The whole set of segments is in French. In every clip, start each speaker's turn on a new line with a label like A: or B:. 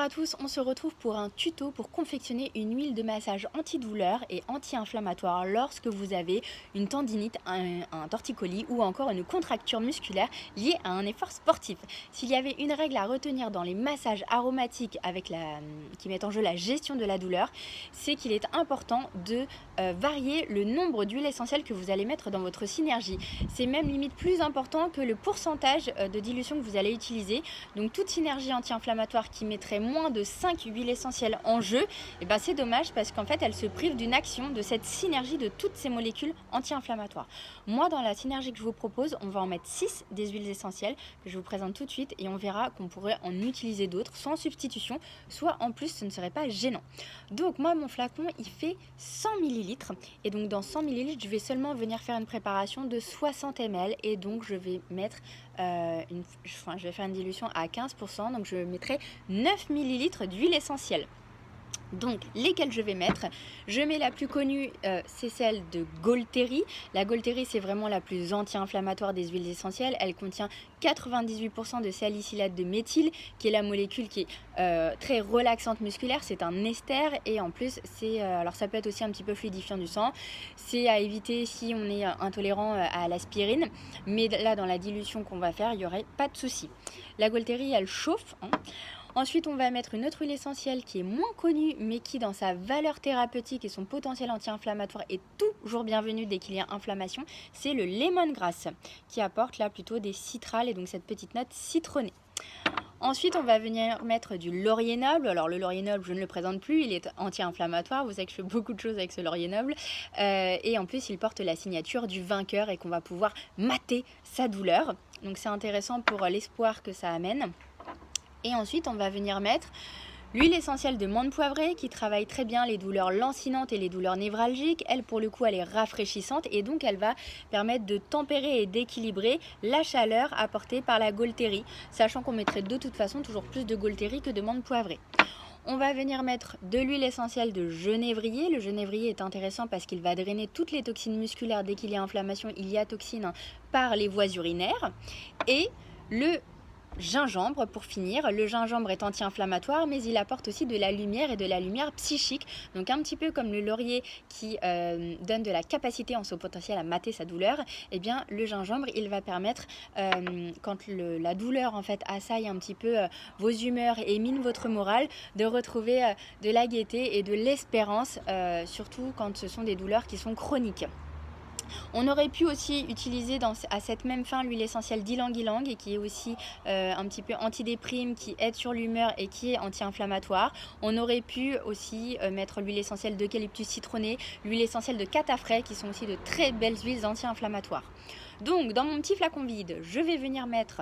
A: Bonjour à tous, on se retrouve pour un tuto pour confectionner une huile de massage antidouleur et anti-inflammatoire lorsque vous avez une tendinite, un torticolis ou encore une contracture musculaire liée à un effort sportif. S'il y avait une règle à retenir dans les massages aromatiques qui mettent en jeu la gestion de la douleur, c'est qu'il est important de varier le nombre d'huiles essentielles que vous allez mettre dans votre synergie. C'est même limite plus important que le pourcentage de dilution que vous allez utiliser. Donc toute synergie anti-inflammatoire qui mettrait moins de 5 huiles essentielles en jeu, et ben c'est dommage parce qu'en fait elle se prive d'une action de cette synergie de toutes ces molécules anti-inflammatoires. Moi dans la synergie que je vous propose, on va en mettre 6 des huiles essentielles que je vous présente tout de suite et on verra qu'on pourrait en utiliser d'autres sans substitution, soit en plus ce ne serait pas gênant. Donc moi mon flacon il fait 100 ml et donc dans 100 ml je vais seulement venir faire une préparation de 60 ml et donc je vais mettre je vais faire une dilution à 15%, donc je mettrai 9 ml d'huile essentielle. Donc lesquelles je vais mettre, je mets la plus connue, c'est celle de Golteri. La Golteri c'est vraiment la plus anti-inflammatoire des huiles essentielles. Elle contient 98% de salicylate de méthyle, qui est la molécule qui est très relaxante musculaire. C'est un ester et en plus alors ça peut être aussi un petit peu fluidifiant du sang. C'est à éviter si on est intolérant à l'aspirine, mais là dans la dilution qu'on va faire il n'y aurait pas de souci. La Golteri elle chauffe, hein. Ensuite, on va mettre une autre huile essentielle qui est moins connue, mais qui, dans sa valeur thérapeutique et son potentiel anti-inflammatoire, est toujours bienvenue dès qu'il y a inflammation. C'est le lemongrass, qui apporte là plutôt des citrales et donc cette petite note citronnée. Ensuite, on va venir mettre du laurier noble. Alors, le laurier noble, je ne le présente plus, il est anti-inflammatoire. Vous savez que je fais beaucoup de choses avec ce laurier noble. Et en plus, il porte la signature du vainqueur et qu'on va pouvoir mater sa douleur. Donc, c'est intéressant pour l'espoir que ça amène. Et ensuite, on va venir mettre l'huile essentielle de menthe poivrée qui travaille très bien les douleurs lancinantes et les douleurs névralgiques. Elle, pour le coup, elle est rafraîchissante et donc elle va permettre de tempérer et d'équilibrer la chaleur apportée par la Golteri, sachant qu'on mettrait de toute façon toujours plus de Golteri que de menthe poivrée. On va venir mettre de l'huile essentielle de genévrier. Le genévrier est intéressant parce qu'il va drainer toutes les toxines musculaires. Dès qu'il y a inflammation, il y a toxine par les voies urinaires. Et le gingembre pour finir. Le gingembre est anti-inflammatoire mais il apporte aussi de la lumière et de la lumière psychique, donc un petit peu comme le laurier qui donne de la capacité en son potentiel à mater sa douleur. Et bien le gingembre il va permettre quand la douleur en fait assaille un petit peu vos humeurs et mine votre morale, de retrouver de la gaieté et de l'espérance, surtout quand ce sont des douleurs qui sont chroniques. On aurait pu aussi utiliser à cette même fin l'huile essentielle d'ylang-ylang et qui est aussi un petit peu antidéprime, qui aide sur l'humeur et qui est anti-inflammatoire. On aurait pu aussi mettre l'huile essentielle d'eucalyptus citronné, l'huile essentielle de catafrais qui sont aussi de très belles huiles anti-inflammatoires. Donc dans mon petit flacon vide, je vais venir mettre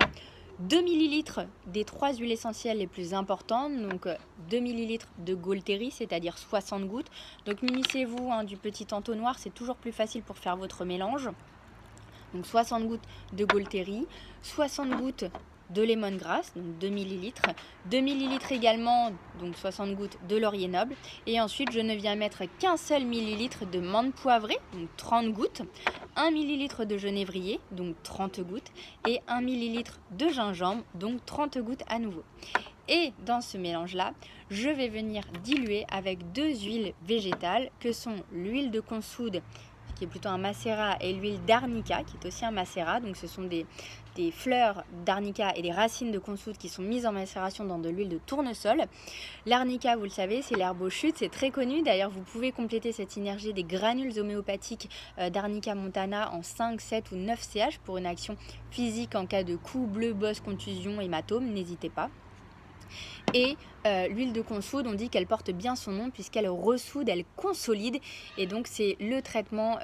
A: 2 ml des 3 huiles essentielles les plus importantes, donc 2 ml de Golteri, c'est-à-dire 60 gouttes. Donc munissez-vous du petit entonnoir, c'est toujours plus facile pour faire votre mélange. Donc 60 gouttes de Golteri, 60 gouttes de lemongrass, donc 2 ml, 2 ml également, donc 60 gouttes de laurier noble, et ensuite je ne viens mettre qu'un seul millilitre de menthe poivrée, donc 30 gouttes, 1 ml de genévrier, donc 30 gouttes, et 1 ml de gingembre, donc 30 gouttes à nouveau. Et dans ce mélange-là, je vais venir diluer avec 2 huiles végétales que sont l'huile de consoude, qui est plutôt un macérat, et l'huile d'arnica, qui est aussi un macérat. Donc ce sont des fleurs d'arnica et des racines de consoude qui sont mises en macération dans de l'huile de tournesol. L'arnica, vous le savez, c'est l'herbe aux chutes, c'est très connu. D'ailleurs, vous pouvez compléter cette synergie des granules homéopathiques d'arnica montana en 5, 7 ou 9 CH pour une action physique en cas de coups, bleus, bosses, contusions, hématomes. N'hésitez pas. Et l'huile de consoude, on dit qu'elle porte bien son nom puisqu'elle ressoude, elle consolide, et donc c'est le traitement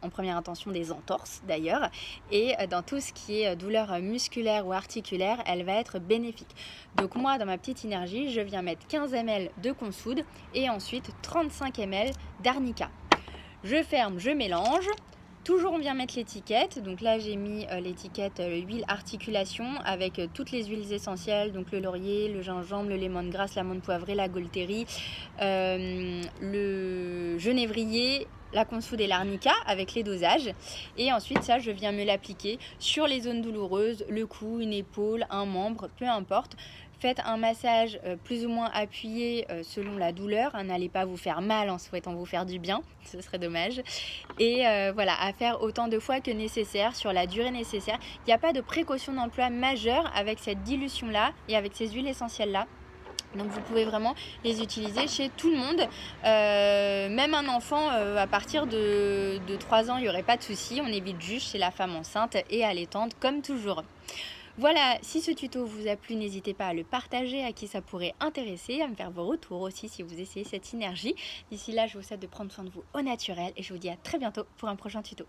A: en première intention des entorses d'ailleurs, et dans tout ce qui est douleur musculaire ou articulaire, elle va être bénéfique. Donc moi dans ma petite synergie, je viens mettre 15 ml de consoude et ensuite 35 ml d'arnica. Je ferme, je mélange. Toujours on vient mettre l'étiquette, donc là j'ai mis l'étiquette huile articulation avec toutes les huiles essentielles, donc le laurier, le gingembre, le lemongrass, la menthe poivrée, la Golteri, le genévrier, la consoude et l'arnica avec les dosages. Et ensuite ça je viens me l'appliquer sur les zones douloureuses, le cou, une épaule, un membre, peu importe. Faites un massage plus ou moins appuyé selon la douleur. N'allez pas vous faire mal en souhaitant vous faire du bien, ce serait dommage. Et voilà, à faire autant de fois que nécessaire, sur la durée nécessaire. Il n'y a pas de précaution d'emploi majeure avec cette dilution-là et avec ces huiles essentielles-là. Donc vous pouvez vraiment les utiliser chez tout le monde, même un enfant à partir de 3 ans, il n'y aurait pas de souci. On évite juste chez la femme enceinte et allaitante comme toujours. Voilà, si ce tuto vous a plu, n'hésitez pas à le partager à qui ça pourrait intéresser, à me faire vos retours aussi si vous essayez cette synergie. D'ici là, je vous souhaite de prendre soin de vous au naturel et je vous dis à très bientôt pour un prochain tuto.